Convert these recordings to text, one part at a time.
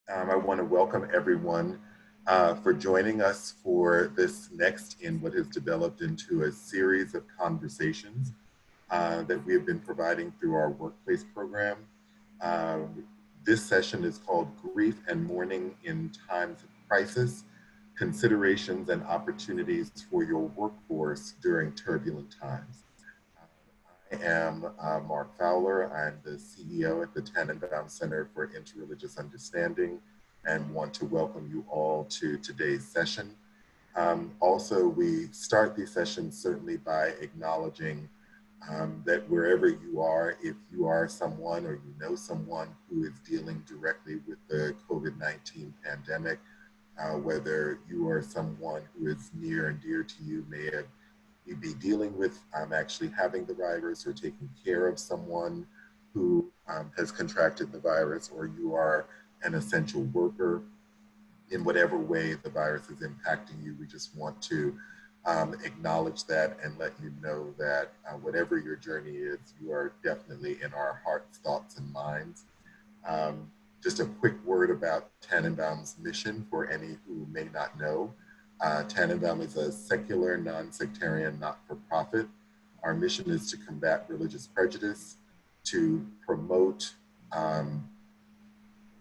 I want to welcome everyone for joining us for this next in what has developed into a series of conversations that we have been providing through our workplace program. This session is called Grief and Mourning in Times of Crisis, Considerations and Opportunities for Your Workforce During Turbulent Times. I am Mark Fowler. I'm the CEO at the Tanenbaum Center for Interreligious Understanding and want to welcome you all to today's session. Also, we start these sessions certainly by acknowledging that wherever you are, if you are someone or you know someone who is dealing directly with the COVID-19 pandemic, whether you are someone who is near and dear to you, may have you be dealing with actually having the virus or taking care of someone who has contracted the virus, or you are an essential worker, in whatever way the virus is impacting you, we just want to acknowledge that and let you know that whatever your journey is, you are definitely in our hearts, thoughts, and minds. Just a quick word about Tanenbaum's mission for any who may not know. Tanenbaum is a secular, non-sectarian, not-for-profit. Our mission is to combat religious prejudice, to promote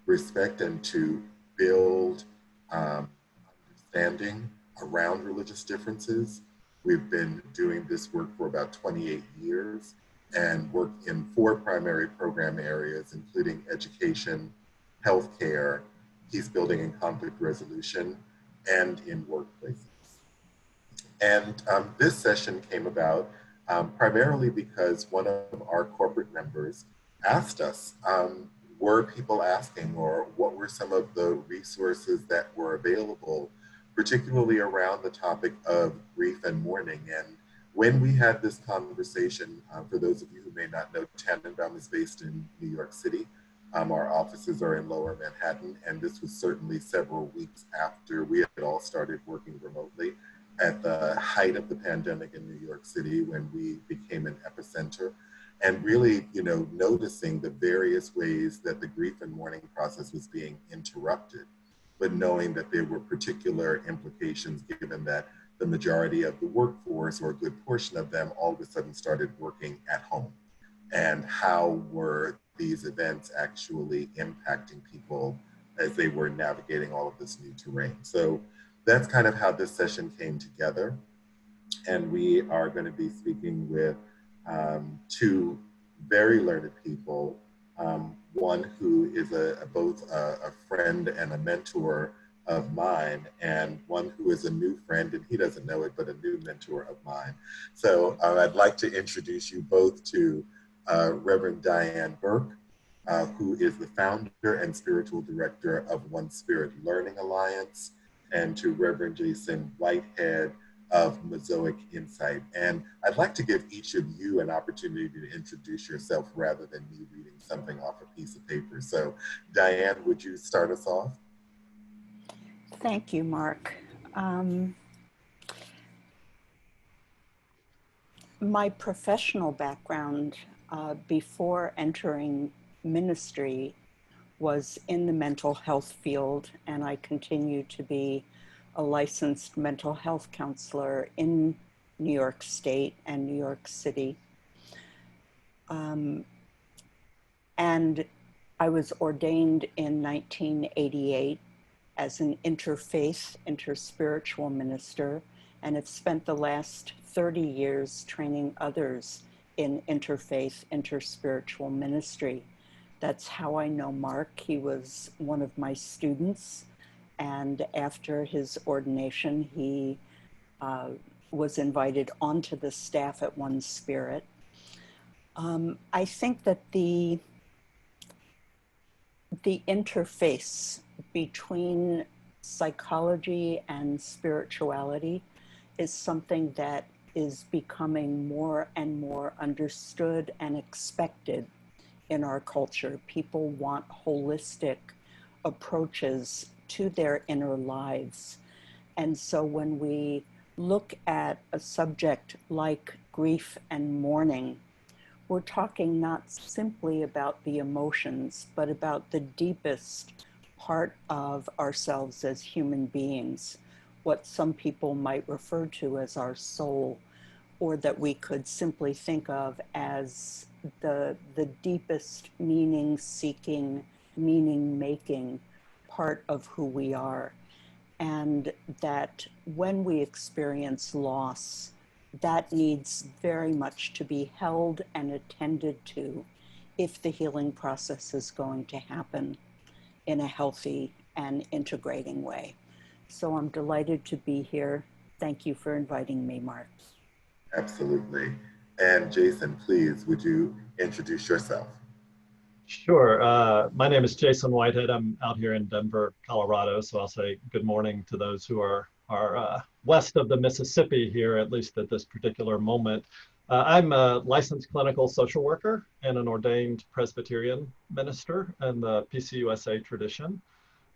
respect, and to build understanding around religious differences. We've been doing this work for about 28 years and work in 4 primary program areas, including education, healthcare, peace building and conflict resolution, and in workplaces. And this session came about primarily because one of our corporate members asked us, were people asking, or what were some of the resources that were available, particularly around the topic of grief and mourning. And when we had this conversation, for those of you who may not know, Tanenbaum is based in New York City. Our offices are in Lower Manhattan, and this was certainly several weeks after we had all started working remotely at the height of the pandemic in New York City, when we became an epicenter, and really, noticing the various ways that the grief and mourning process was being interrupted, but knowing that there were particular implications given that the majority of the workforce, or a good portion of them, all of a sudden started working at home. And how were these events actually impacting people as they were navigating all of this new terrain? So that's kind of how this session came together. And we are going to be speaking with 2 very learned people, one who is both a friend and a mentor of mine, and one who is a new friend, and he doesn't know it, but a new mentor of mine. So I'd like to introduce you both to Reverend Diane Berke, who is the founder and spiritual director of One Spirit Learning Alliance, and to Reverend Jason Whitehead of Mosaic Insight. And I'd like to give each of you an opportunity to introduce yourself rather than me reading something off a piece of paper. So Diane, would you start us off? Thank you, Mark. My professional background before entering ministry was in the mental health field, and I continue to be a licensed mental health counselor in New York State and New York City. And I was ordained in 1988 as an interfaith, interspiritual minister, and have spent the last 30 years training others in interfaith, interspiritual ministry. That's how I know Mark. He was one of my students, and after his ordination, he was invited onto the staff at One Spirit. I think that the interface between psychology and spirituality is something that is becoming more and more understood and expected in our culture. People want holistic approaches to their inner lives. And so when we look at a subject like grief and mourning, we're talking not simply about the emotions, but about the deepest part of ourselves as human beings, what some people might refer to as our soul, or that we could simply think of as the deepest meaning seeking, meaning making part of who we are. And that when we experience loss, that needs very much to be held and attended to if the healing process is going to happen in a healthy and integrating way. So I'm delighted to be here. Thank you for inviting me, Mark. Absolutely. And Jason, please, would you introduce yourself? Sure. My name is Jason Whitehead. I'm out here in Denver, Colorado. So I'll say good morning to those who are west of the Mississippi here, at least at this particular moment. I'm a licensed clinical social worker and an ordained Presbyterian minister in the PCUSA tradition.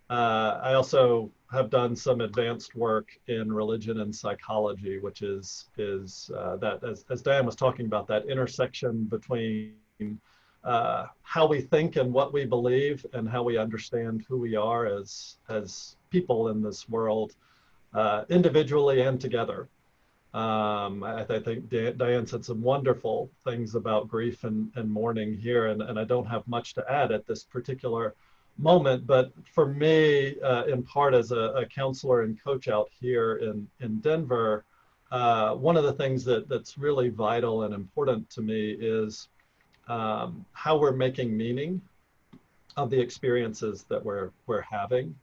I also have done some advanced work in religion and psychology, which is that, as Diane was talking about, that intersection between how we think and what we believe and how we understand who we are as people in this world, individually and together. I think Diane said some wonderful things about grief and mourning here, and I don't have much to add at this particular moment, but for me, in part as a counselor and coach out here in Denver, one of the things that's really vital and important to me is how we're making meaning of the experiences that we're having,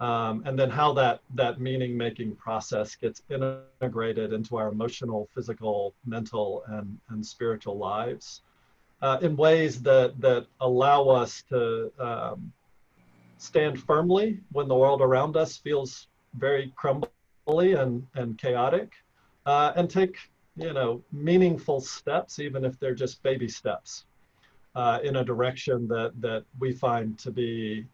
and then how that meaning-making process gets integrated into our emotional, physical, mental, and spiritual lives in ways that allow us to stand firmly when the world around us feels very crumbly and chaotic, and take meaningful steps, even if they're just baby steps, in a direction that we find to be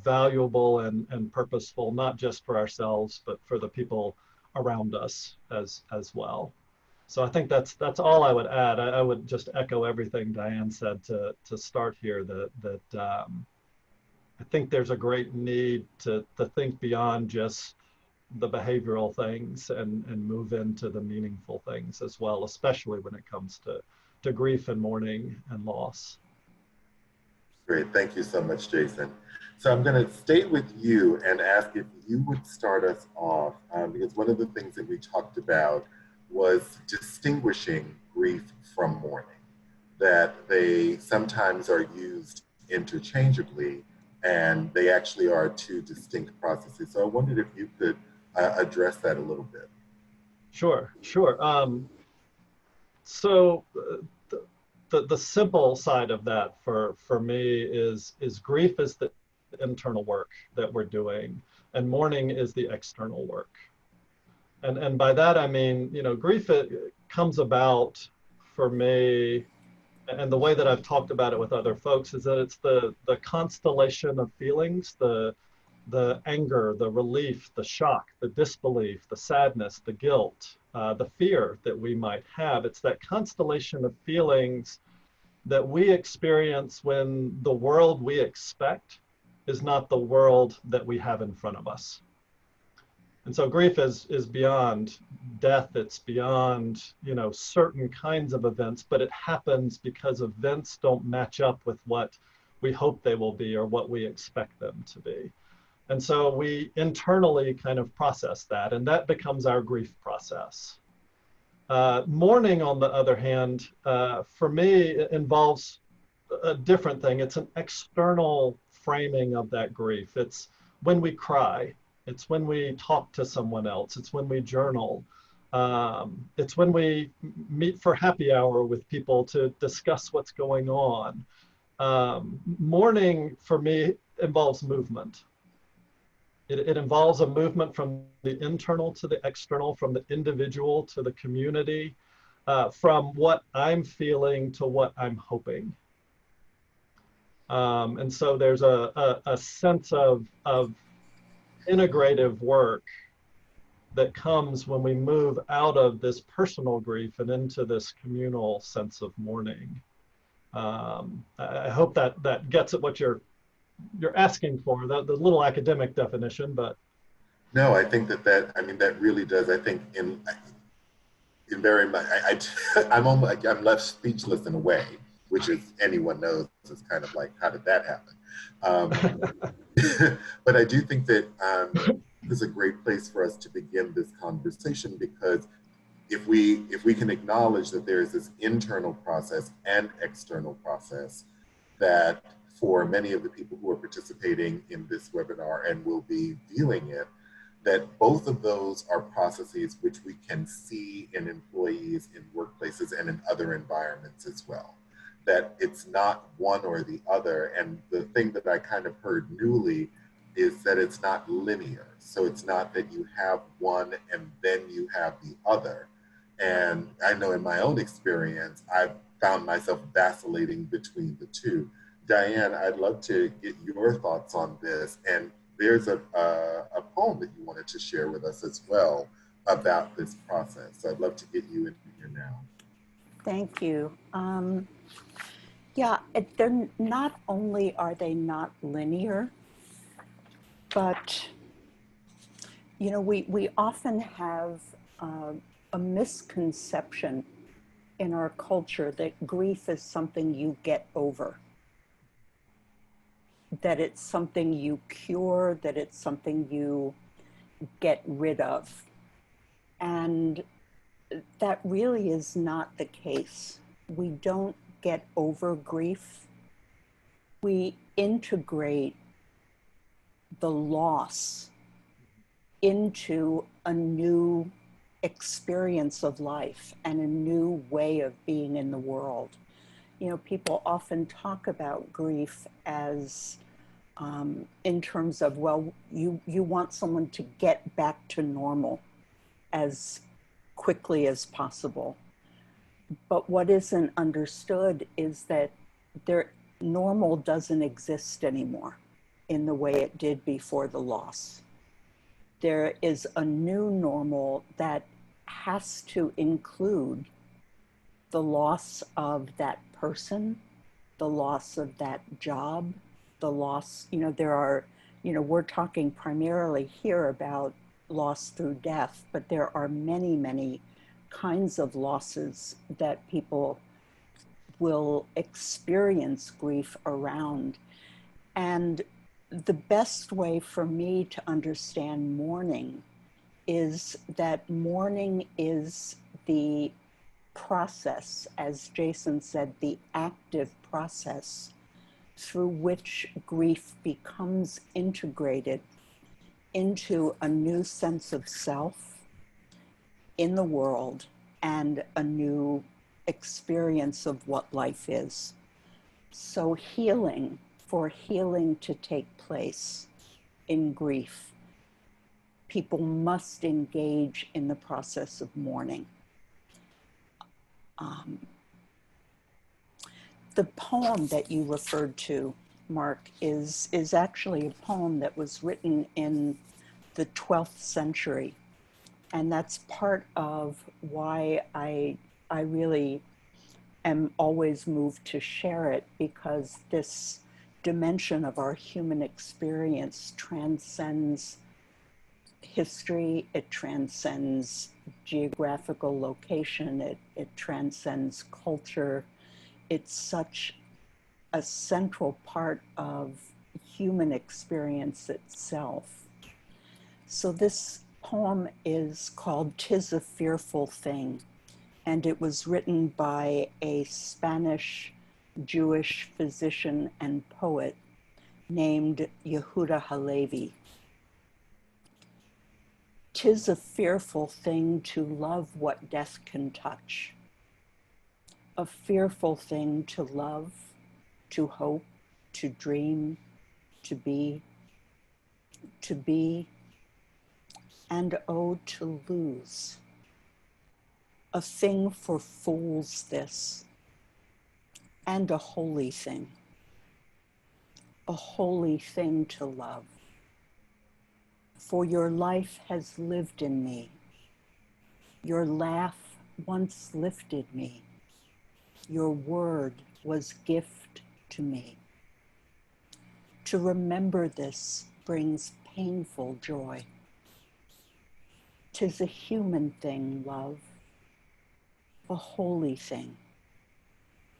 valuable and purposeful, not just for ourselves, but for the people around us as well. So I think that's all I would add. I would just echo everything Diane said to start here, that I think there's a great need to think beyond just the behavioral things and move into the meaningful things as well, especially when it comes to grief and mourning and loss. Great, thank you so much, Jason. So I'm going to stay with you and ask if you would start us off, because one of the things that we talked about was distinguishing grief from mourning, that they sometimes are used interchangeably, and they actually are two distinct processes. So I wondered if you could address that a little bit. Sure. So the simple side of that for me is grief is the internal work that we're doing, and mourning is the external work. And by that I mean, grief comes about for me, and the way that I've talked about it with other folks is that it's the constellation of feelings, the anger, the relief, the shock, the disbelief, the sadness, the guilt, the fear that we might have. It's that constellation of feelings that we experience when the world we expect is not the world that we have in front of us. And so grief is beyond death. It's beyond, certain kinds of events, but it happens because events don't match up with what we hope they will be or what we expect them to be. And so we internally kind of process that, and that becomes our grief process. Mourning, on the other hand, for me, it involves a different thing. It's an external framing of that grief. It's when we cry. It's when we talk to someone else. It's when we journal. It's when we meet for happy hour with people to discuss what's going on. Mourning, for me, involves movement. It involves a movement from the internal to the external, from the individual to the community, from what I'm feeling to what I'm hoping. And so there's a sense of integrative work that comes when we move out of this personal grief and into this communal sense of mourning. I hope that gets at what you're you're asking for, the little academic definition, but. No, I think I mean, that really does, I think in very much, I'm left speechless in a way, which is, anyone knows, is kind of like, how did that happen? But I do think that this is a great place for us to begin this conversation, because if we can acknowledge that there is this internal process and external process, that for many of the people who are participating in this webinar and will be viewing it, that both of those are processes which we can see in employees, in workplaces, and in other environments as well. That it's not one or the other. And the thing that I kind of heard newly is that it's not linear. So it's not that you have one and then you have the other. And I know in my own experience, I've found myself vacillating between the two. Diane, I'd love to get your thoughts on this. And there's a poem that you wanted to share with us as well about this process. So I'd love to get you in here now. Thank you. Yeah, they're not only are they not linear, but you know, we often have a misconception in our culture that grief is something you get over, that it's something you cure, that it's something you get rid of. And that really is not the case. We don't get over grief. We integrate the loss into a new experience of life and a new way of being in the world. You know, people often talk about grief as in terms of, well, you want someone to get back to normal as quickly as possible. But what isn't understood is that normal doesn't exist anymore in the way it did before the loss. There is a new normal that has to include the loss of that person, the loss of that job, the loss, you know, we're talking primarily here about loss through death, but there are many, many kinds of losses that people will experience grief around. And the best way for me to understand mourning is that mourning is the process, as Jason said, the active process through which grief becomes integrated into a new sense of self in the world and a new experience of what life is. So for healing to take place in grief, people must engage in the process of mourning. The poem that you referred to, Mark, is actually a poem that was written in the 12th century. And that's part of why I really am always moved to share it, because this dimension of our human experience transcends history, it transcends geographical location, it transcends culture. It's such a central part of human experience itself. So this poem is called "'Tis a Fearful Thing," and it was written by a Spanish Jewish physician and poet named Yehuda Halevi. "'Tis a fearful thing to love what death can touch, a fearful thing to love, to hope, to dream, to be, and oh, to lose. A thing for fools this, and a holy thing to love. For your life has lived in me, your laugh once lifted me, your word was gift to me. To remember this brings painful joy. 'Tis a human thing, love, a holy thing,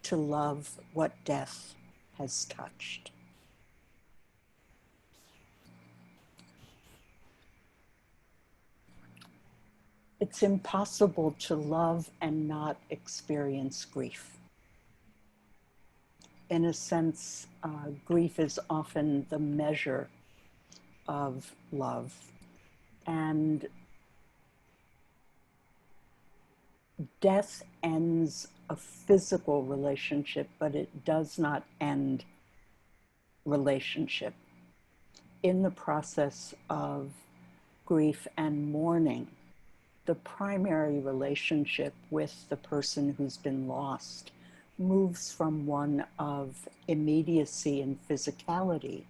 to love what death has touched. It's impossible to love and not experience grief. In a sense, grief is often the measure of love. And death ends a physical relationship, but it does not end relationship. In the process of grief and mourning, the primary relationship with the person who's been lost moves from one of immediacy and physicality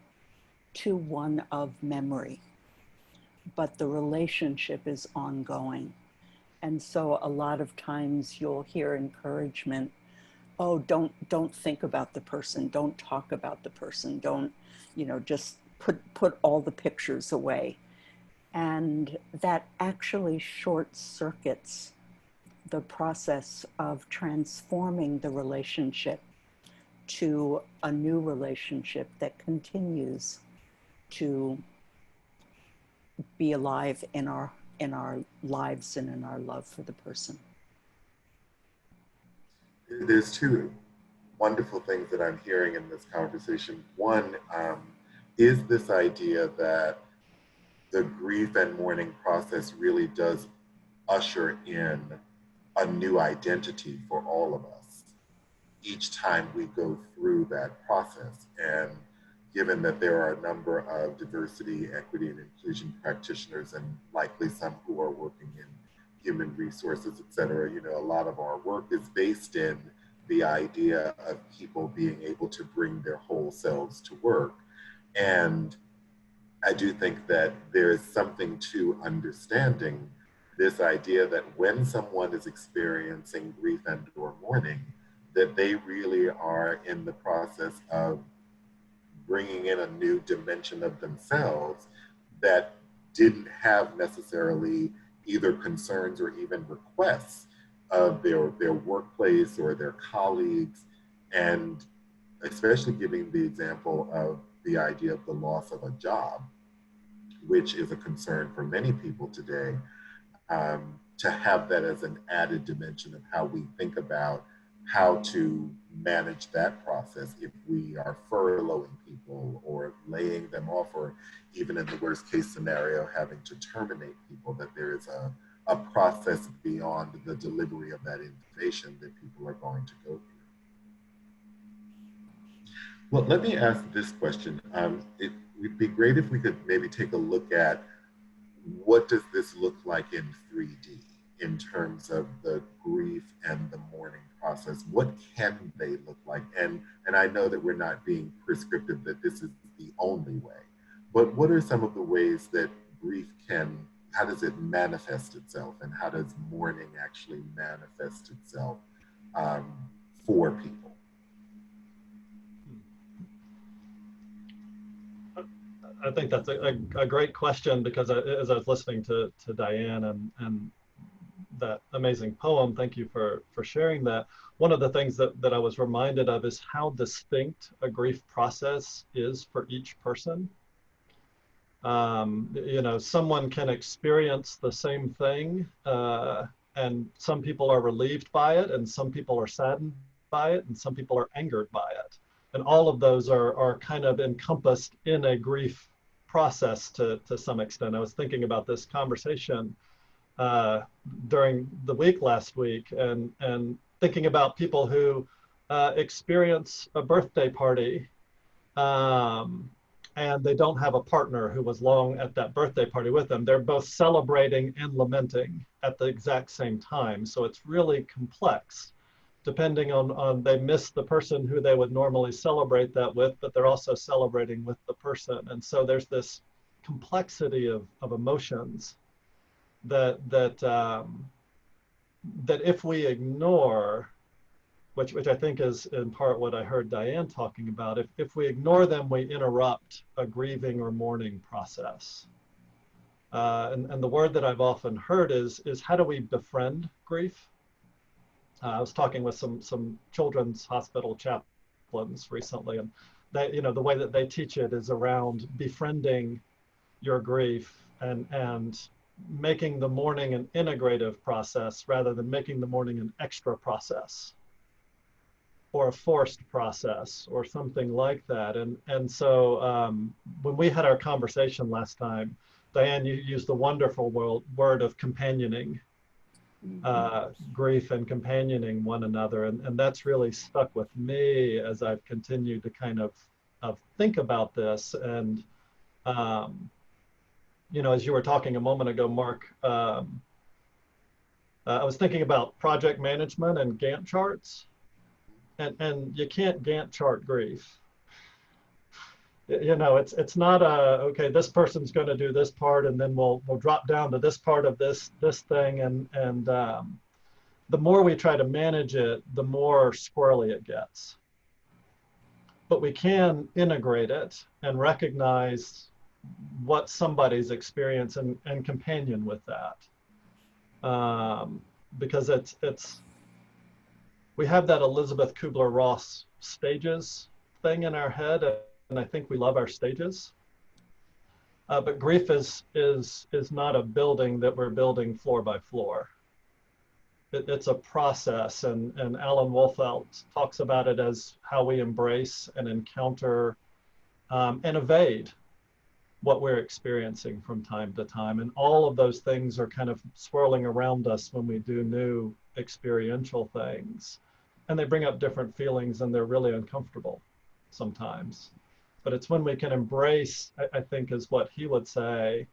to one of memory. But the relationship is ongoing. And so a lot of times you'll hear encouragement, oh, don't think about the person, don't talk about the person, don't, just put all the pictures away. And that actually short circuits the process of transforming the relationship to a new relationship that continues to be alive in our lives and in our love for the person. There's two wonderful things that I'm hearing in this conversation. One is this idea that the grief and mourning process really does usher in a new identity for all of us each time we go through that process. And given that there are a number of diversity, equity, and inclusion practitioners, and likely some who are working in human resources, et cetera, a lot of our work is based in the idea of people being able to bring their whole selves to work. And I do think that there is something to understanding this idea that when someone is experiencing grief and or mourning, that they really are in the process of bringing in a new dimension of themselves that didn't have necessarily either concerns or even requests of their workplace or their colleagues. And especially giving the example of the idea of the loss of a job, which is a concern for many people today, to have that as an added dimension of how we think about how to manage that process if we are furloughing people or laying them off, or even in the worst case scenario, having to terminate people, that there is a process beyond the delivery of that information that people are going to go through. Well, let me ask this question. It would be great if we could maybe take a look at what does this look like in 3D in terms of the grief and the mourning process. What can they look like? And I know that we're not being prescriptive that this is the only way, but what are some of the ways that grief how does it manifest itself, and how does mourning actually manifest itself for people? I think that's a great question, because as I was listening to Diane and that amazing poem, thank you for sharing that. One of the things that I was reminded of is how distinct a grief process is for each person. Someone can experience the same thing, and some people are relieved by it, and some people are saddened by it, and some people are angered by it. And all of those are kind of encompassed in a grief process to some extent. I was thinking about this conversation during the week last week, and thinking about people who experience a birthday party and they don't have a partner who was long at that birthday party with them. They're both celebrating and lamenting at the exact same time. So it's really complex, depending on they miss the person who they would normally celebrate that with, but they're also celebrating with the person. And so there's this complexity of emotions that if we ignore, which I think is in part what I heard Diane talking about. If we ignore them, we interrupt a grieving or mourning process. And the word that I've often heard is how do we befriend grief? I was talking with some children's hospital chaplains recently, and they, the way that they teach it is around befriending your grief and making the mourning an integrative process rather than making the mourning an extra process or a forced process or something like that. And so when we had our conversation last time, Diane, you used the wonderful word of companioning, grief and companioning one another. And that's really stuck with me as I've continued to kind of think about this. And, as you were talking a moment ago, Mark, I was thinking about project management and Gantt charts. And you can't Gantt chart grief. It's not okay, this person's going to do this part and then we'll drop down to this part of this thing, and the more we try to manage it, the more squirrely it gets. But we can integrate it and recognize what somebody's experience and companion with that, because it's we have that Elizabeth Kubler-Ross stages thing in our head, and I think we love our stages. But grief is not a building that we're building floor by floor. It's a process, and Alan Wolfelt talks about it as how we embrace and encounter and evade what we're experiencing from time to time. And all of those things are kind of swirling around us when we do new experiential things. And they bring up different feelings, and they're really uncomfortable sometimes. But it's when we can embrace, I think is what he would say,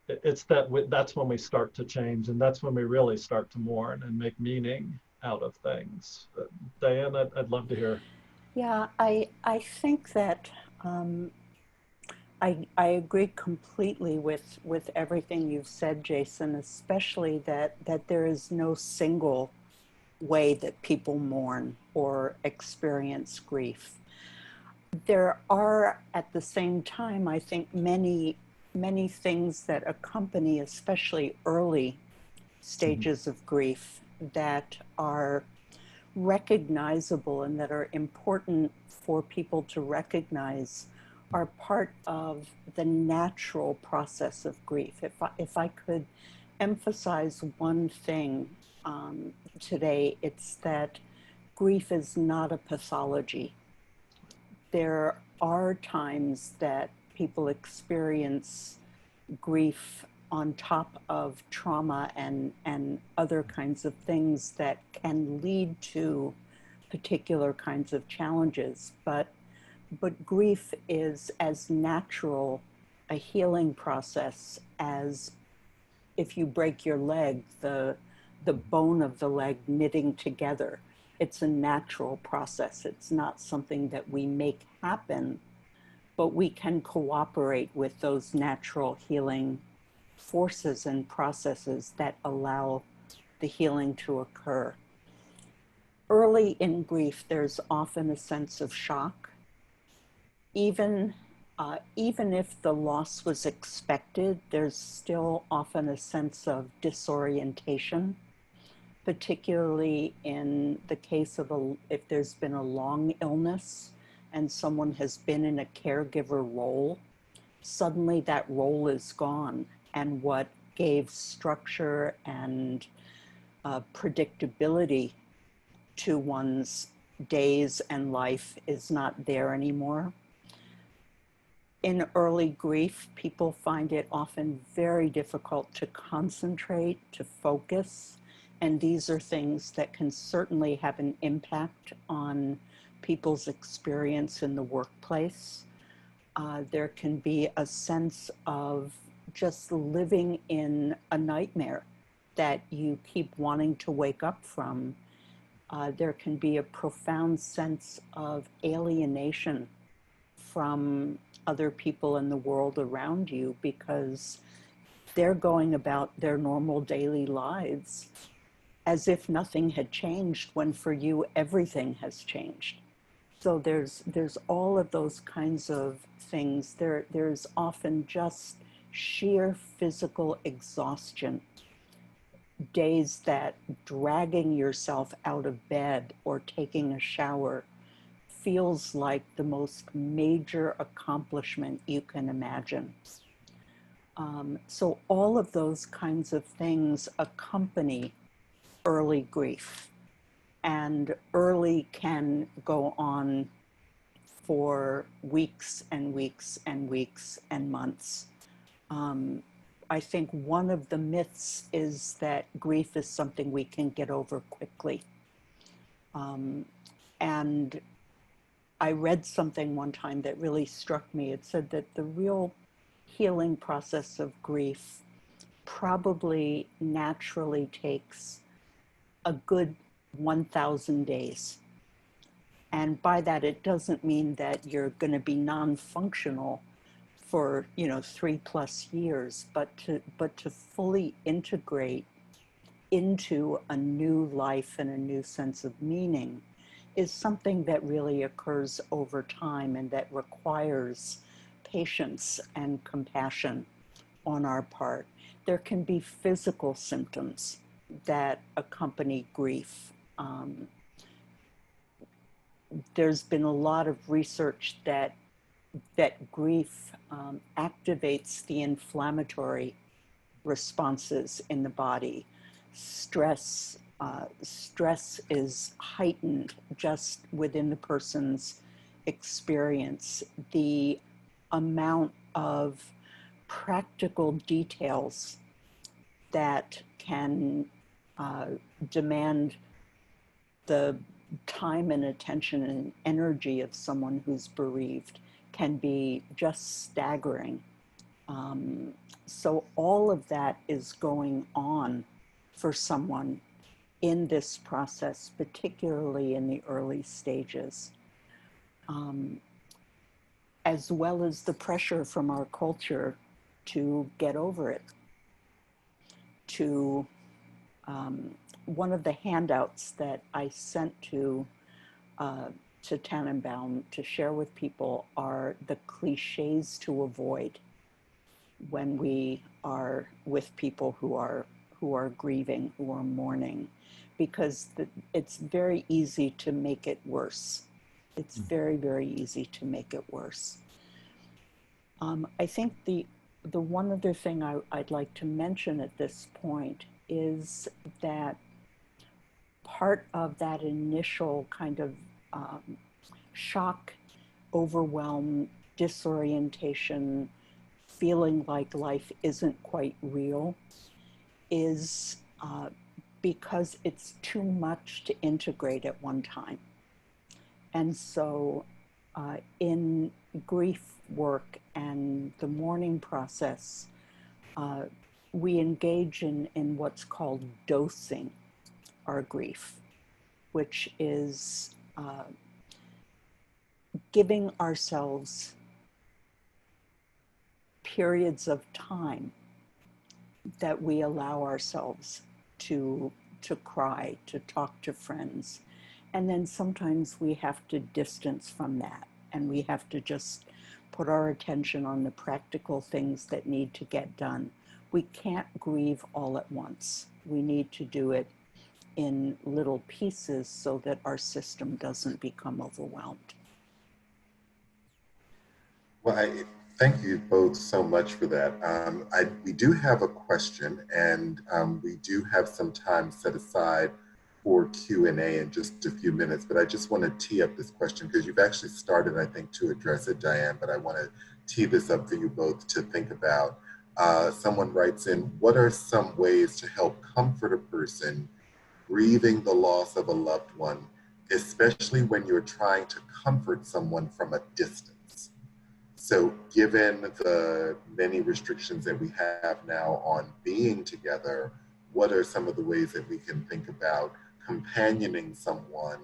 it's that's when we start to change, and that's when we really start to mourn and make meaning out of things. Diane, I'd love to hear. Yeah, I think that I agree completely with everything you've said, Jason, especially that there is no single way that people mourn or experience grief. There are, at the same time, I think, many things that accompany, especially early stages of grief, that are recognizable and that are important for people to recognize are part of the natural process of grief. If I could emphasize one thing today, it's that grief is not a pathology. There are times that people experience grief on top of trauma and other kinds of things that can lead to particular kinds of challenges. But grief is as natural a healing process as if you break your leg, the bone of the leg knitting together. It's a natural process. It's not something that we make happen, but we can cooperate with those natural healing forces and processes that allow the healing to occur. Early in grief, there's often a sense of shock. Even if the loss was expected, there's still often a sense of disorientation, particularly in the case of if there's been a long illness and someone has been in a caregiver role. Suddenly that role is gone, and what gave structure and predictability to one's days and life is not there anymore. In early grief, people find it often very difficult to concentrate, to focus, and these are things that can certainly have an impact on people's experience in the workplace. There can be a sense of just living in a nightmare that you keep wanting to wake up from. There can be a profound sense of alienation from other people in the world around you because they're going about their normal daily lives as if nothing had changed, when for you everything has changed. So there's all of those kinds of things. There's often just sheer physical exhaustion, days that dragging yourself out of bed or taking a shower feels like the most major accomplishment you can imagine. So all of those kinds of things accompany early grief, and early can go on for weeks and weeks and weeks and months. I think one of the myths is that grief is something we can get over quickly. And I read something one time that really struck me. It said that the real healing process of grief probably naturally takes a good 1,000 days. And by that, it doesn't mean that you're going to be non-functional for 3+ years, but to fully integrate into a new life and a new sense of meaning is something that really occurs over time, and that requires patience and compassion on our part. There can be physical symptoms that accompany grief. There's been a lot of research that grief activates the inflammatory responses in the body. Stress is heightened just within the person's experience. The amount of practical details that can demand the time and attention and energy of someone who's bereaved can be just staggering. So all of that is going on for someone in this process, particularly in the early stages, as well as the pressure from our culture to get over it. One of the handouts that I sent to Tanenbaum to share with people are the cliches to avoid when we are with people who are grieving, who are mourning, because it's very easy to make it worse. It's very, very easy to make it worse. I think the one other thing I'd like to mention at this point is that part of that initial kind of shock, overwhelm, disorientation, feeling like life isn't quite real is because it's too much to integrate at one time. And so in grief work and the mourning process, we engage in what's called dosing our grief, which is giving ourselves periods of time that we allow ourselves to cry, to talk to friends. And then sometimes we have to distance from that, and we have to just put our attention on the practical things that need to get done. We can't grieve all at once. We need to do it in little pieces so that our system doesn't become overwhelmed. Well, thank you both so much for that. We do have a question, and we do have some time set aside for Q&A in just a few minutes, but I just want to tee up this question because you've actually started, I think, to address it, Diane, but I want to tee this up for you both to think about. Someone writes in, what are some ways to help comfort a person grieving the loss of a loved one, especially when you're trying to comfort someone from a distance? So given the many restrictions that we have now on being together, what are some of the ways that we can think about companioning someone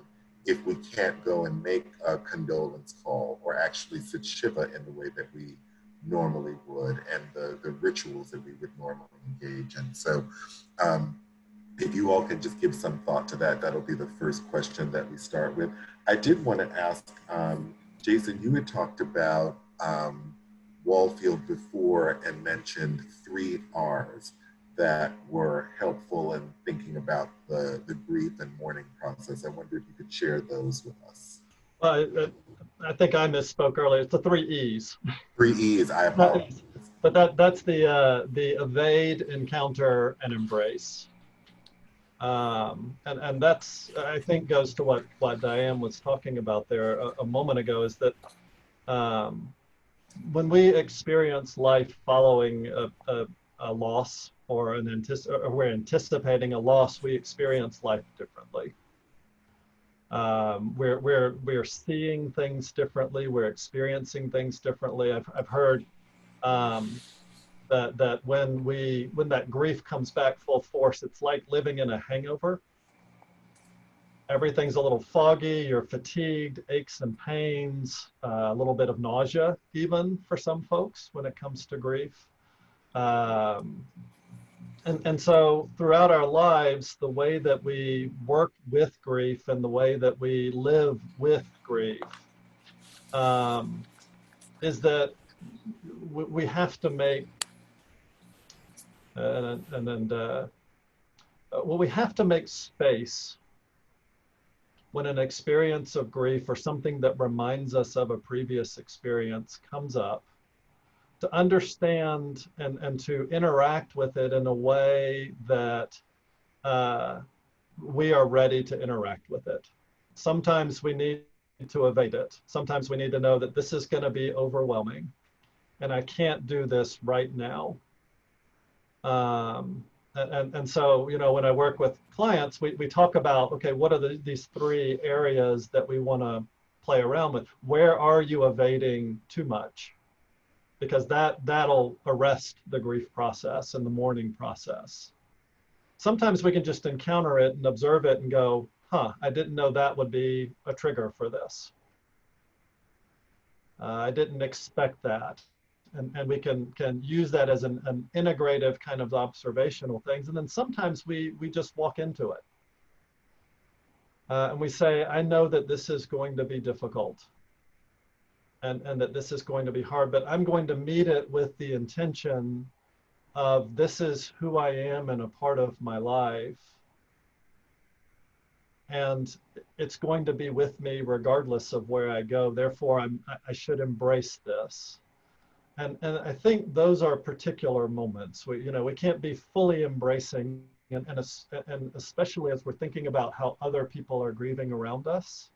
if we can't go and make a condolence call or actually sit Shiva in the way that we normally would, and the rituals that we would normally engage in? So if you all can just give some thought to that, that'll be the first question that we start with. I did want to ask, Jason, you had talked about Wallfield before and mentioned 3 R's that were helpful in thinking about the grief and mourning process. I wonder if you could share those with us. I think I misspoke earlier. It's the 3 E's. 3 E's, I apologize. But that's the evade, encounter, and embrace. And that's, I think, goes to what Diane was talking about there a moment ago, is that when we experience life following a loss or we're anticipating a loss, we experience life differently. We're seeing things differently. We're experiencing things differently. I've heard that when that grief comes back full force, it's like living in a hangover. Everything's a little foggy, you're fatigued, aches and pains, a little bit of nausea even for some folks when it comes to grief. And so throughout our lives, the way that we work with grief and the way that we live with grief is that we have to make we have to make space when an experience of grief or something that reminds us of a previous experience comes up, to understand and to interact with it in a way that we are ready to interact with it. Sometimes we need to evade it. Sometimes we need to know that this is going to be overwhelming and I can't do this right now. And so, you know, when I work with clients, we talk about, okay, what are these 3 areas that we want to play around with? Where are you evading too much? Because that'll arrest the grief process and the mourning process. Sometimes we can just encounter it and observe it and go, huh, I didn't know that would be a trigger for this. I didn't expect that. And we can use that as an integrative kind of observational things. And then sometimes we just walk into it. And we say, I know that this is going to be difficult and that this is going to be hard, but I'm going to meet it with the intention of this is who I am and a part of my life. And it's going to be with me regardless of where I go. Therefore, I should embrace this. And I think those are particular moments. We can't be fully embracing, and especially as we're thinking about how other people are grieving around us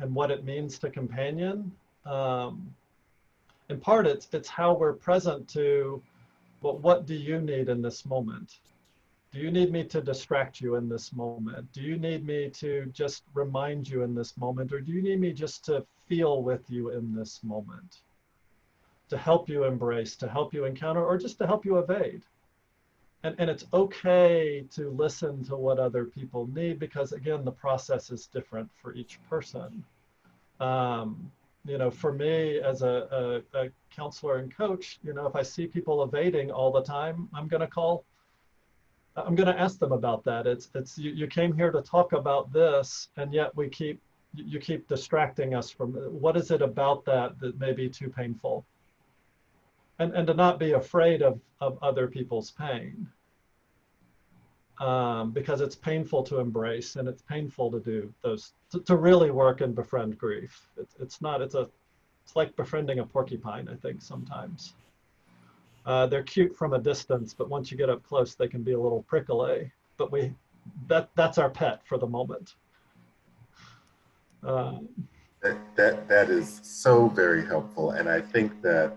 and what it means to companion. In part, it's how we're present to, well, what do you need in this moment? Do you need me to distract you in this moment? Do you need me to just remind you in this moment? Or do you need me just to feel with you in this moment? To help you embrace, to help you encounter, or just to help you evade. And it's okay to listen to what other people need, because again, the process is different for each person. For me as a counselor and coach, if I see people evading all the time, I'm going to ask them about that. It's you came here to talk about this, and yet you keep distracting us from, what is it about that may be too painful? And to not be afraid of other people's pain, because it's painful to embrace, and it's painful to do those, to really work and befriend grief. It's like befriending a porcupine, I think, sometimes. They're cute from a distance, but once you get up close, they can be a little prickly. But that's our pet for the moment. That is so very helpful, and I think that.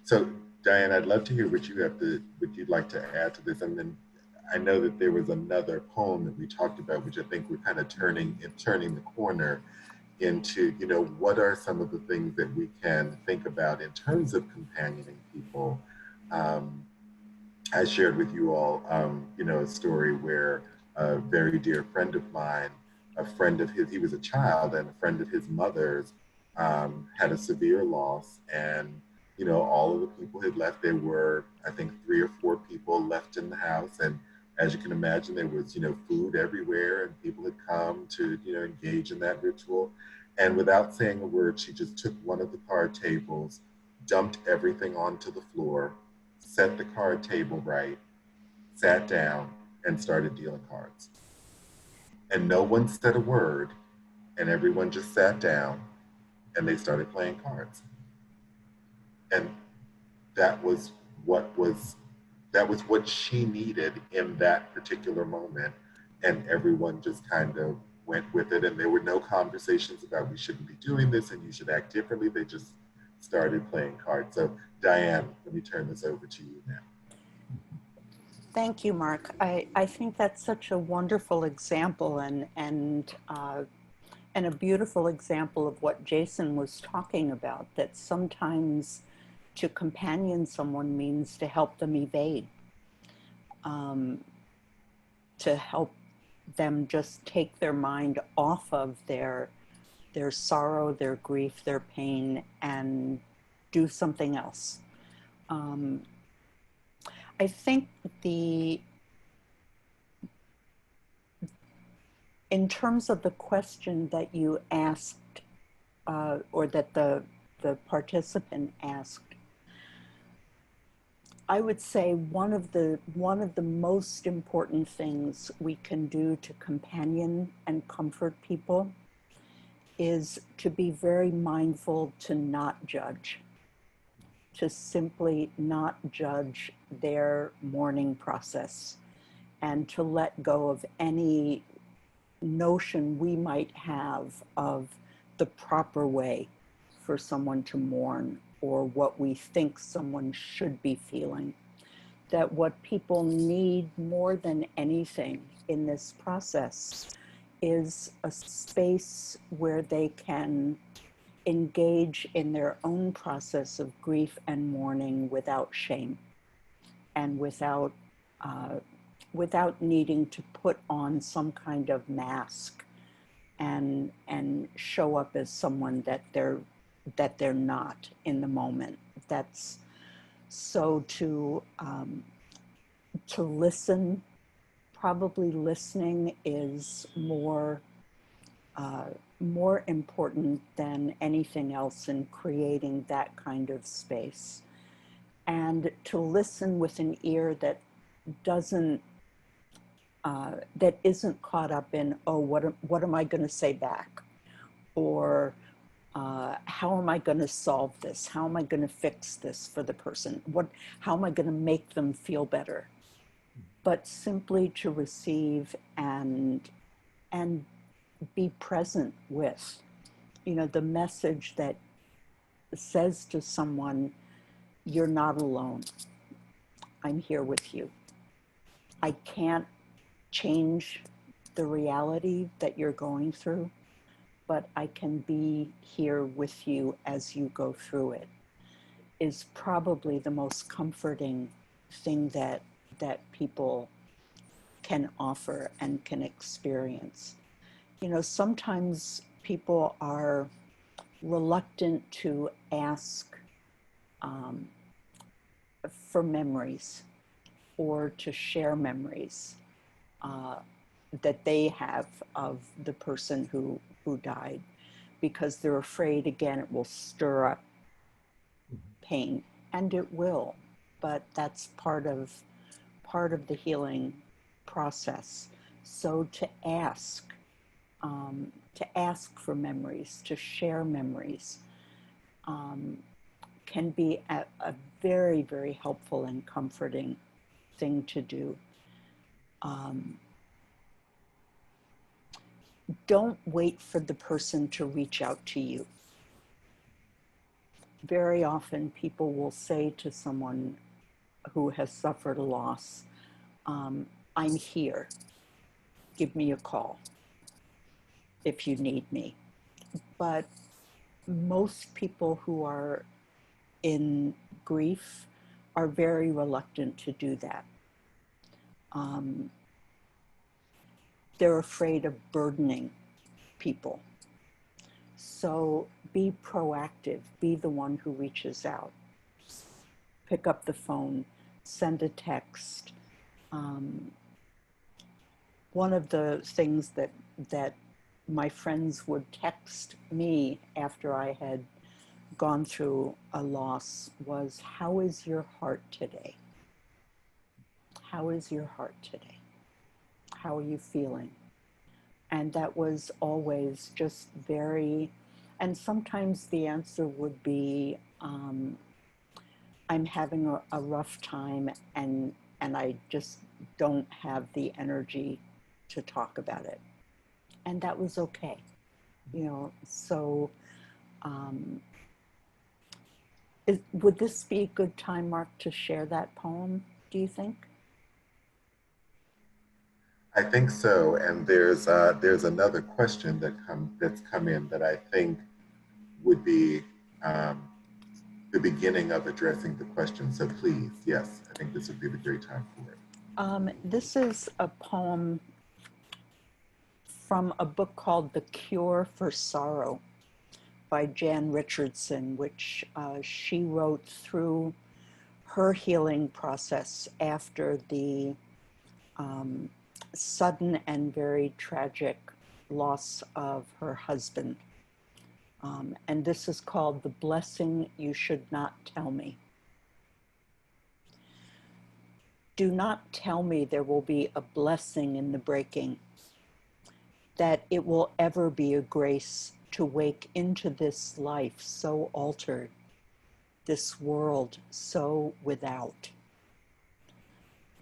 So Diane, I'd love to hear what you'd like to add to this. And then I know that there was another poem that we talked about, which I think we're kind of turning the corner into, what are some of the things that we can think about in terms of companioning people. I shared with you all, a story where a very dear friend of mine, a friend of his, he was a child, and a friend of his mother's had a severe loss, and all of the people had left. There were, I think, 3 or 4 people left in the house, and As you can imagine, there was, food everywhere and people had come to, engage in that ritual. And without saying a word, she just took one of the card tables, dumped everything onto the floor, set the card table right, sat down, and started dealing cards. And no one said a word, and everyone just sat down and they started playing cards. And that was what she needed in that particular moment. And everyone just kind of went with it. And there were no conversations about we shouldn't be doing this and you should act differently. They just started playing cards. So Diane, let me turn this over to you now. Thank you, Mark. I think that's such a wonderful example and a beautiful example of what Jason was talking about, that sometimes to companion someone means to help them evade, to help them just take their mind off of their sorrow, their grief, their pain, and do something else. I think in terms of the question that you asked, or that the participant asked, I would say one of the most important things we can do to companion and comfort people is to be very mindful to not judge, to simply not judge their mourning process, and to let go of any notion we might have of the proper way for someone to mourn, or what we think someone should be feeling. That what people need more than anything in this process is a space where they can engage in their own process of grief and mourning without shame, and without needing to put on some kind of mask and show up as someone that they're not in the moment. That's so to listen. Probably listening is more important than anything else in creating that kind of space, and to listen with an ear that isn't caught up in, oh, what am I going to say back, or how am I going to solve this? How am I going to fix this for the person? How am I going to make them feel better? But simply to receive and be present with, the message that says to someone, you're not alone. I'm here with you. I can't change the reality that you're going through, but I can be here with you as you go through it, is probably the most comforting thing that people can offer and can experience. Sometimes people are reluctant to ask for memories, or to share memories that they have of the person who died, because they're afraid, again, it will stir up pain, and it will, but that's part of the healing process. So to ask for memories, to share memories, can be a very, very helpful and comforting thing to do. Don't wait for the person to reach out to you. Very often people will say to someone who has suffered a loss, I'm here, give me a call if you need me. But most people who are in grief are very reluctant to do that. They're afraid of burdening people. So be proactive, be the one who reaches out. Pick up the phone, send a text, one of the things that my friends would text me after I had gone through a loss was, "How is your heart today? How is your heart today? How are you feeling?" And that was always just very, and sometimes the answer would be, I'm having a rough time, and I just don't have the energy to talk about it. And that was okay, you know. So would this be a good time, Mark, to share that poem, do you think? I think so. And there's another question that's come in that I think would be the beginning of addressing the question. So please, yes, I think this would be the great time for it. This is a poem from a book called The Cure for Sorrow by Jan Richardson, which she wrote through her healing process after the sudden and very tragic loss of her husband. And this is called The Blessing You Should Not Tell Me. Do not tell me there will be a blessing in the breaking, that it will ever be a grace to wake into this life so altered, this world so without.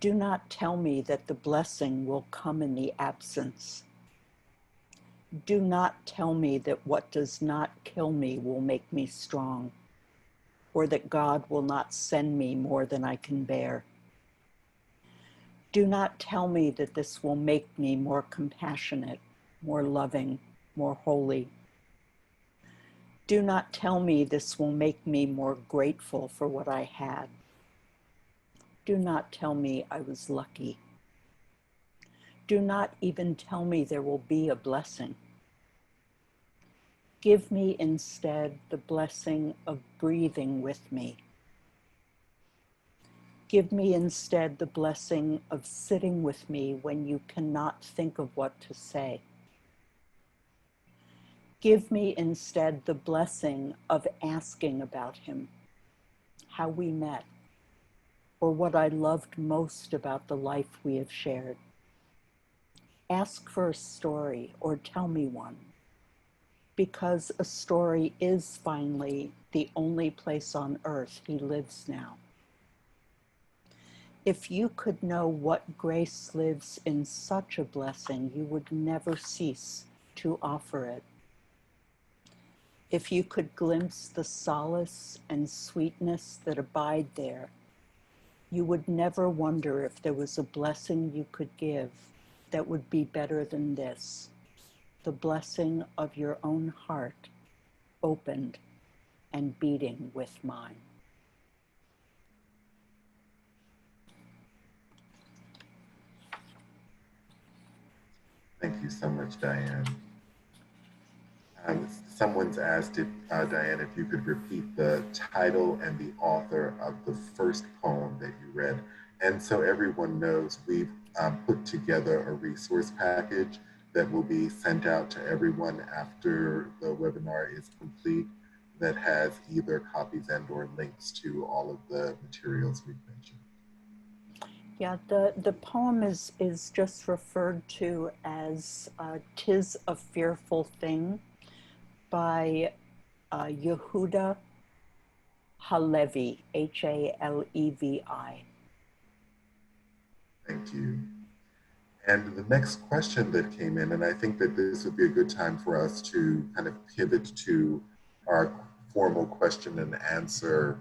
Do not tell me that the blessing will come in the absence. Do not tell me that what does not kill me will make me strong, or that God will not send me more than I can bear. Do not tell me that this will make me more compassionate, more loving, more holy. Do not tell me this will make me more grateful for what I had. Do not tell me I was lucky. Do not even tell me there will be a blessing. Give me instead the blessing of breathing with me. Give me instead the blessing of sitting with me when you cannot think of what to say. Give me instead the blessing of asking about him, how we met, or what I loved most about the life we have shared. Ask for a story or tell me one, because a story is finally the only place on earth he lives now. If you could know what grace lives in such a blessing, you would never cease to offer it. If you could glimpse the solace and sweetness that abide there, you would never wonder if there was a blessing you could give that would be better than this, the blessing of your own heart opened and beating with mine. Thank you so much, Diane. Someone's asked if, Diane, if you could repeat the title and the author of the first poem that you read. And so everyone knows, we've put together a resource package that will be sent out to everyone after the webinar is complete, that has either copies and or links to all of the materials we've mentioned. Yeah, the poem is just referred to as "'Tis a Fearful Thing" by Yehuda Halevi, Halevi. Thank you. And the next question that came in, and I think that this would be a good time for us to kind of pivot to our formal question and answer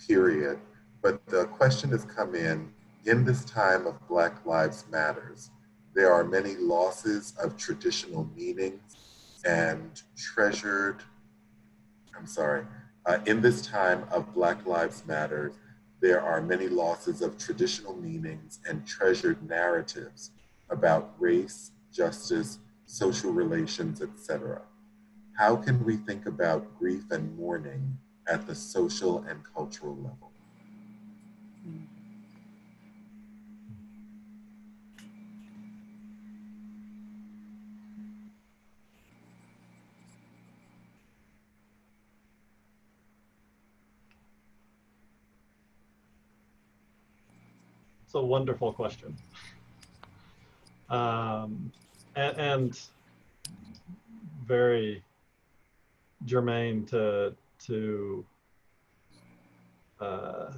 period. But the question has come in this time of Black Lives Matters, there are many losses of traditional meanings and in this time of Black Lives Matter, there are many losses of traditional meanings and treasured narratives about race, justice, social relations, etc. How can we think about grief and mourning at the social and cultural level? It's a wonderful question. And very germane to the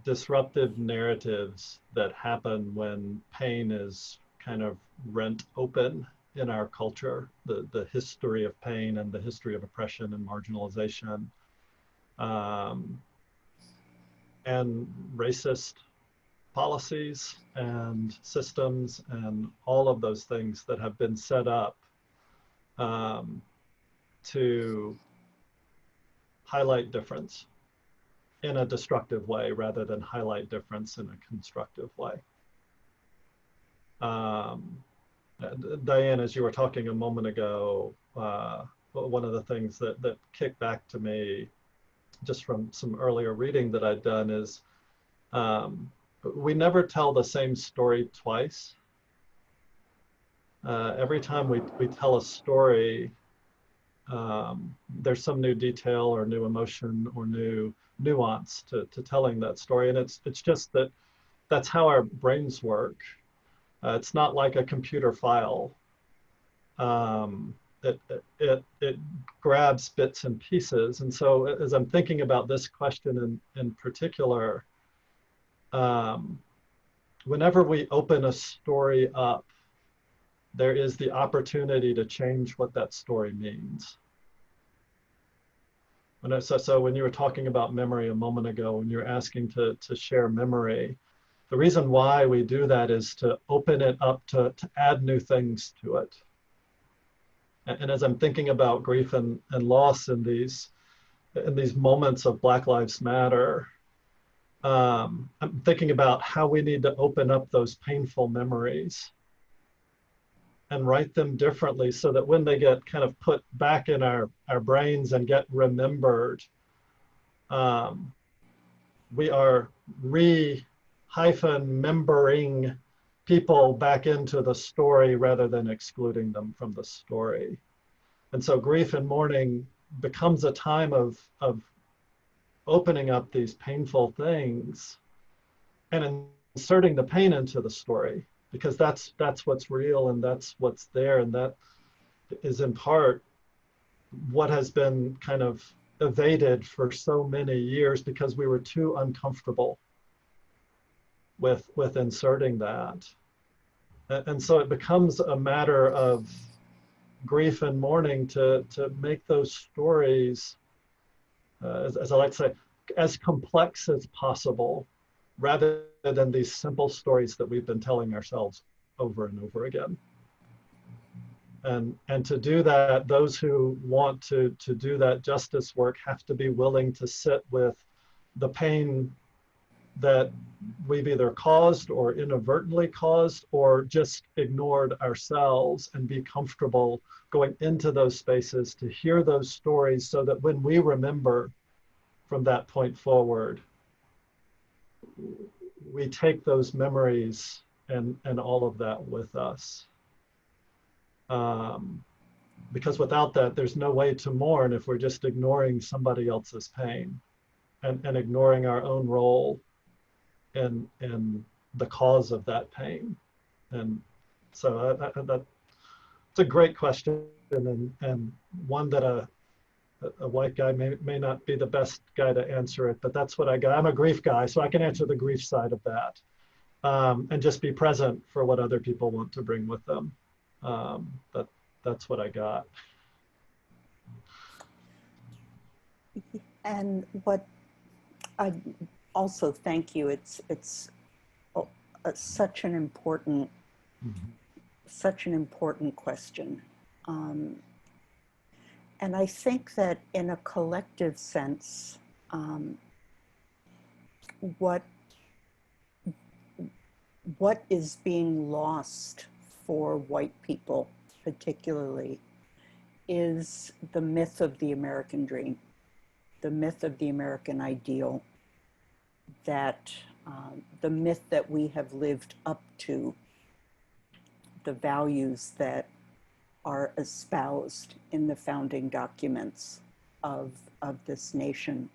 disruptive narratives that happen when pain is kind of rent open in our culture, the history of pain and the history of oppression and marginalization, and racist policies and systems and all of those things that have been set up to highlight difference in a destructive way rather than highlight difference in a constructive way. Diane, as you were talking a moment ago, one of the things that kicked back to me just from some earlier reading that I'd done is we never tell the same story twice. Every time we tell a story, there's some new detail or new emotion or new nuance to telling that story. And it's just that's how our brains work. It's not like a computer file. It grabs bits and pieces. And so as I'm thinking about this question in particular, whenever we open a story up, there is the opportunity to change what that story means. So when you were talking about memory a moment ago, when you're asking to share memory, the reason why we do that is to open it up to add new things to it. And as I'm thinking about grief and loss in these moments of Black Lives Matter, I'm thinking about how we need to open up those painful memories and write them differently so that when they get kind of put back in our brains and get remembered, we are re-membering people back into the story rather than excluding them from the story. And so grief and mourning becomes a time of opening up these painful things and inserting the pain into the story, because that's what's real and that's what's there, and that is in part what has been kind of evaded for so many years because we were too uncomfortable with inserting that. And so it becomes a matter of grief and mourning to make those stories, as I like to say, as complex as possible, rather than these simple stories that we've been telling ourselves over and over again. And to do that, those who want to do that justice work have to be willing to sit with the pain that we've either caused or inadvertently caused or just ignored ourselves, and be comfortable going into those spaces to hear those stories so that when we remember from that point forward, we take those memories and all of that with us. Because without that, there's no way to mourn if we're just ignoring somebody else's pain and ignoring our own role in the cause of that pain. And so that's a great question, and one that a white guy may not be the best guy to answer it, but that's what I got. I'm a grief guy, so I can answer the grief side of that, and just be present for what other people want to bring with them. That's what I got. And what I also thank you. It's such an important question. And I think that in a collective sense, what is being lost for white people particularly is the myth of the American dream, the myth of the American ideal, that the myth that we have lived up to, the values that are espoused in the founding documents of this nation.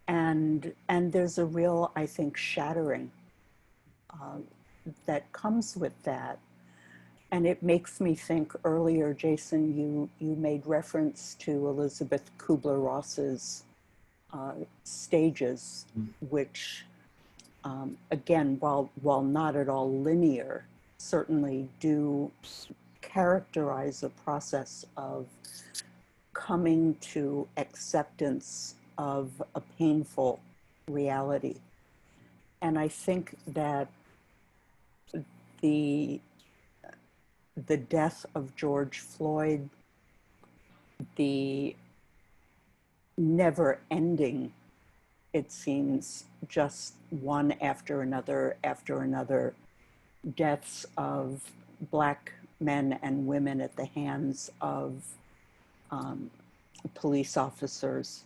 And there's a real, I think, shattering that comes with that. And it makes me think earlier, Jason, you made reference to Elizabeth Kubler-Ross's stages, which, again, while not at all linear, certainly do characterize a process of coming to acceptance of a painful reality. And I think that the death of George Floyd, the never ending, it seems, just one after another, deaths of Black men and women at the hands of police officers,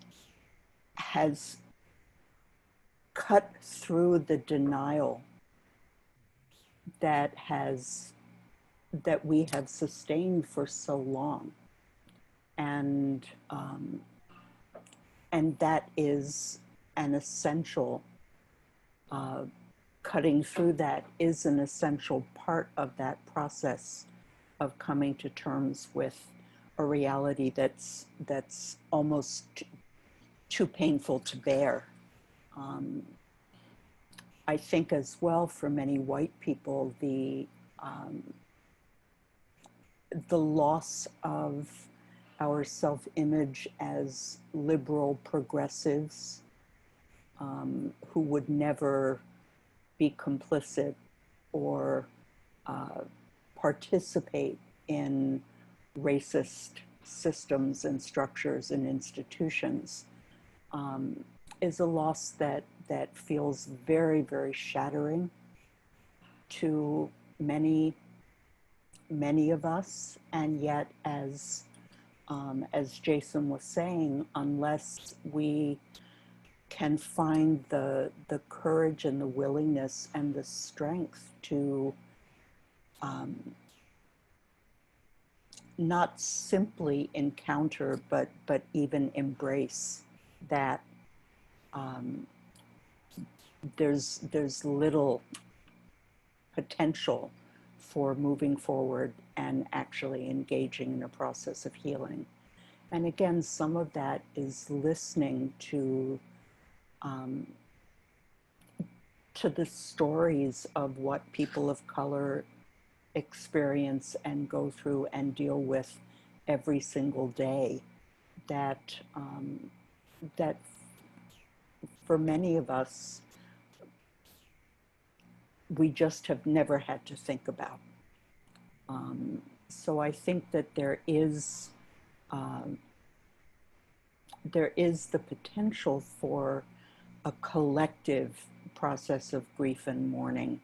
has cut through the denial that we have sustained for so long. And that is an essential, cutting through that is an essential part of that process of coming to terms with a reality that's almost too painful to bear. I think as well for many white people, the loss of our self-image as liberal progressives who would never be complicit or participate in racist systems and structures and institutions is a loss that feels very, very shattering to many of us. And yet, as Jason was saying, unless we can find the courage and the willingness and the strength to not simply encounter, but even embrace that, there's little potential for moving forward and actually engaging in a process of healing. And again, some of that is listening to the stories of what people of color experience and go through and deal with every single day, that for many of us, we just have never had to think about. So I think that there is the potential for a collective process of grief and mourning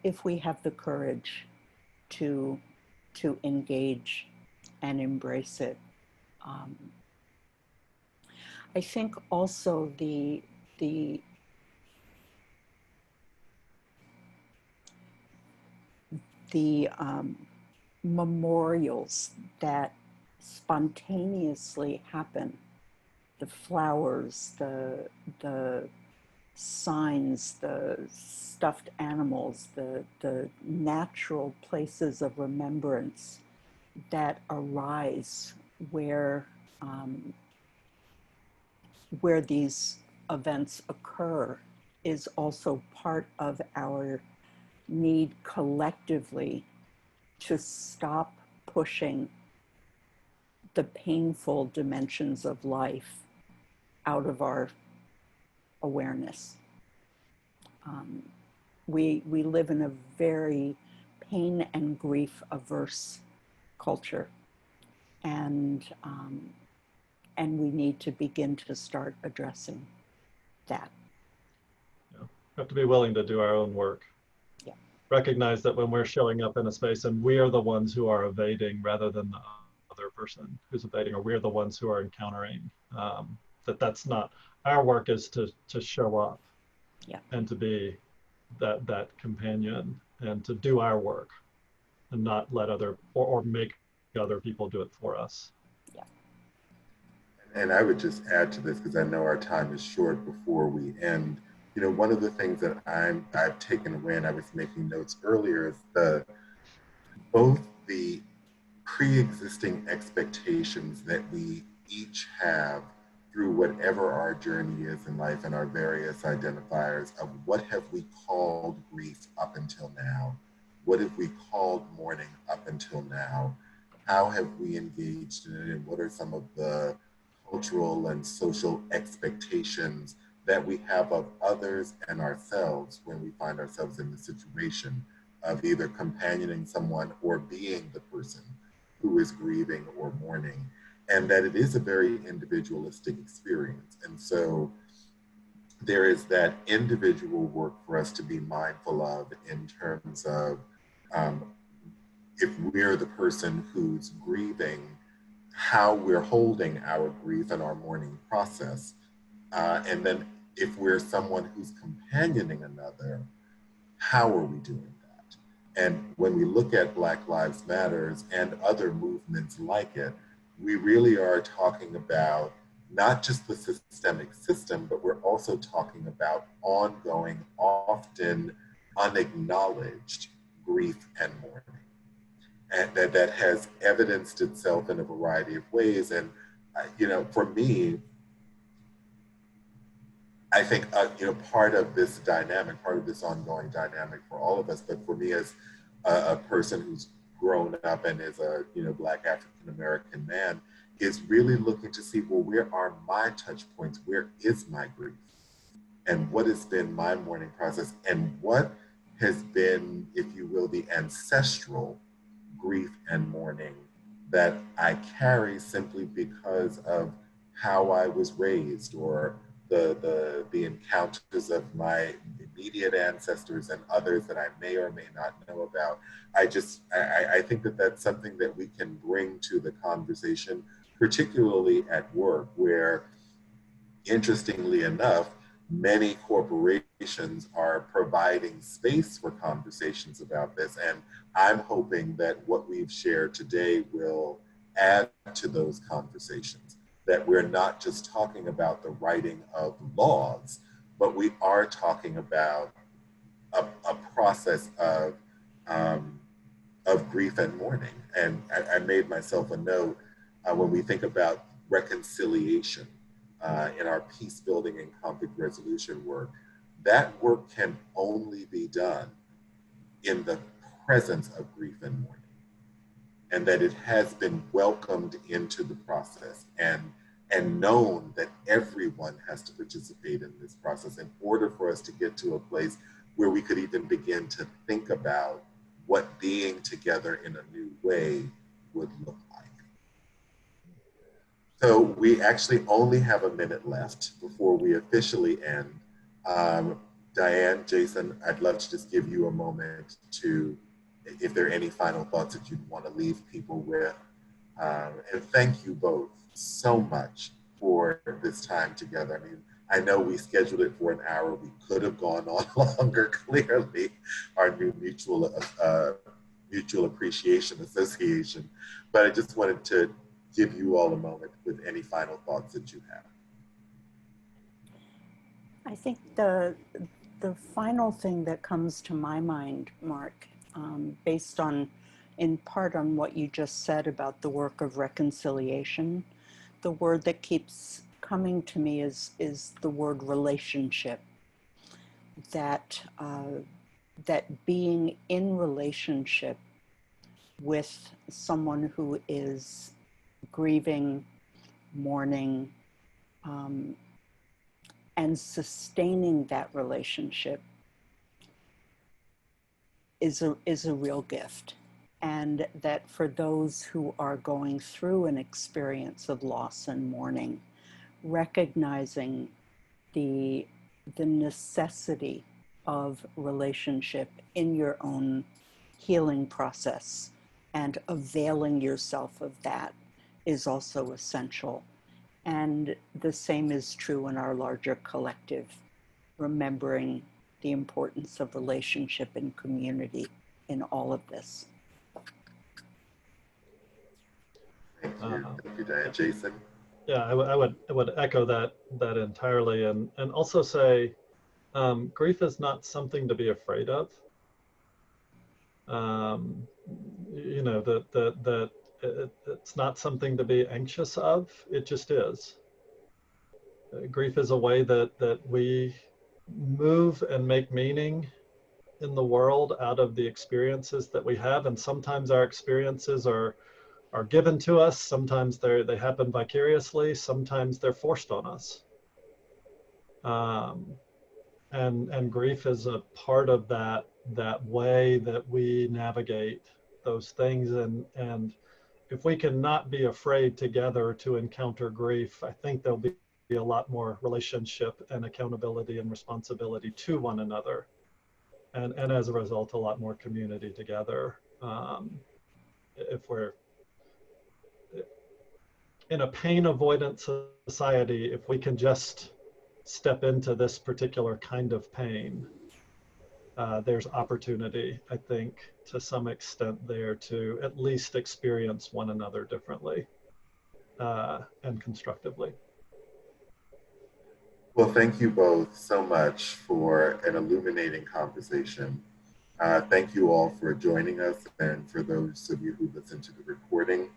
if we have the courage to engage and embrace it. I think also the memorials that spontaneously happen, the flowers, the signs, the stuffed animals, the natural places of remembrance that arise where these events occur, is also part of our need collectively to stop pushing the painful dimensions of life out of our awareness. We live in a very pain and grief averse culture, and we need to begin to start addressing that. Yeah. We have to be willing to do our own work. Yeah. Recognize that when we're showing up in a space and we are the ones who are evading rather than the other person who's evading, or we're the ones who are encountering, that's not, our work is to show up. Yeah. And to be that companion and to do our work and not let or make other people do it for us. Yeah. And I would just add to this, because I know our time is short before we end. You know, one of the things that I've taken away, and I was making notes earlier, is both the pre-existing expectations that we each have through whatever our journey is in life and our various identifiers of what have we called grief up until now? What have we called mourning up until now? How have we engaged in it? And what are some of the cultural and social expectations that we have of others and ourselves when we find ourselves in the situation of either companioning someone or being the person who is grieving or mourning, and that it is a very individualistic experience. And so there is that individual work for us to be mindful of in terms of if we're the person who's grieving, how we're holding our grief and our mourning process. And then if we're someone who's companioning another, how are we doing that? And when we look at Black Lives Matters and other movements like it, we really are talking about not just the systemic system, but we're also talking about ongoing, often unacknowledged grief and mourning. And that has evidenced itself in a variety of ways. And, you know, for me, I think, you know, part of this dynamic, part of this ongoing dynamic for all of us, but for me as a person who's grown up and is a, you know, Black African-American man, is really looking to see, well, where are my touch points? Where is my grief? And what has been my mourning process? And what has been, if you will, the ancestral grief and mourning that I carry simply because of how I was raised, or the encounters of my immediate ancestors and others that I may or may not know about. I think that that's something that we can bring to the conversation, particularly at work, where, interestingly enough, many corporations are providing space for conversations about this. And I'm hoping that what we've shared today will add to those conversations, that we're not just talking about the writing of laws, but we are talking about a process of grief and mourning. And I made myself a note when we think about reconciliation in our peace building and conflict resolution work, that work can only be done in the presence of grief and mourning, and that it has been welcomed into the process and known that everyone has to participate in this process in order for us to get to a place where we could even begin to think about what being together in a new way would look like. So we actually only have a minute left before we officially end. Diane, Jason, I'd love to just give you a moment to, if there are any final thoughts that you'd want to leave people with. And thank you both so much for this time together. I mean, I know we scheduled it for an hour. We could have gone on longer, clearly, our new mutual appreciation association. But I just wanted to give you all a moment with any final thoughts that you have. I think the final thing that comes to my mind, Mark, based on, in part on what you just said about the work of reconciliation, the word that keeps coming to me is the word relationship. That being in relationship with someone who is grieving, mourning, and sustaining that relationship is a real gift. And that for those who are going through an experience of loss and mourning, recognizing the necessity of relationship in your own healing process and availing yourself of that is also essential. And the same is true in our larger collective, remembering the importance of relationship and community in all of this. Thank you, Diane. Jason? Yeah, I would echo that entirely, and also say grief is not something to be afraid of. You know, that it's not something to be anxious of. It just is. Grief is a way that we move and make meaning in the world out of the experiences that we have, and sometimes our experiences are given to us. Sometimes they happen vicariously. Sometimes they're forced on us. And grief is a part of that way that we navigate those things. And if we can not be afraid together to encounter grief, I think there'll be a lot more relationship and accountability and responsibility to one another. And as a result, a lot more community together. If we're in a pain avoidance society, if we can just step into this particular kind of pain, there's opportunity, I think, to some extent there to at least experience one another differently and constructively. Well, thank you both so much for an illuminating conversation. Thank you all for joining us, and for those of you who listen to the recording,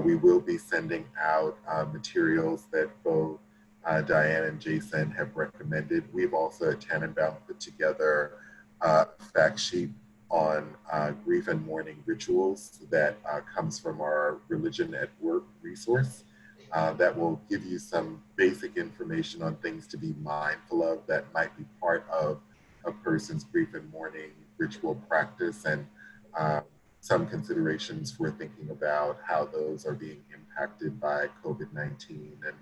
we will be sending out materials that both Diane and Jason have recommended. We've also at Tanenbaum put together a fact sheet on grief and mourning rituals that comes from our Religion at Work resource. That will give you some basic information on things to be mindful of that might be part of a person's grief and mourning ritual practice, and some considerations for thinking about how those are being impacted by COVID-19 and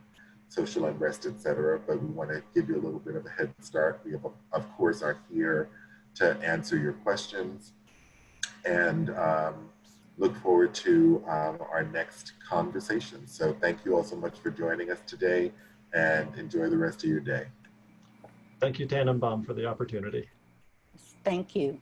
social unrest, et cetera. But we want to give you a little bit of a head start. We, of course, are here to answer your questions, and look forward to our next conversation. So thank you all so much for joining us today, and enjoy the rest of your day. Thank you, Tanenbaum, for the opportunity. Thank you.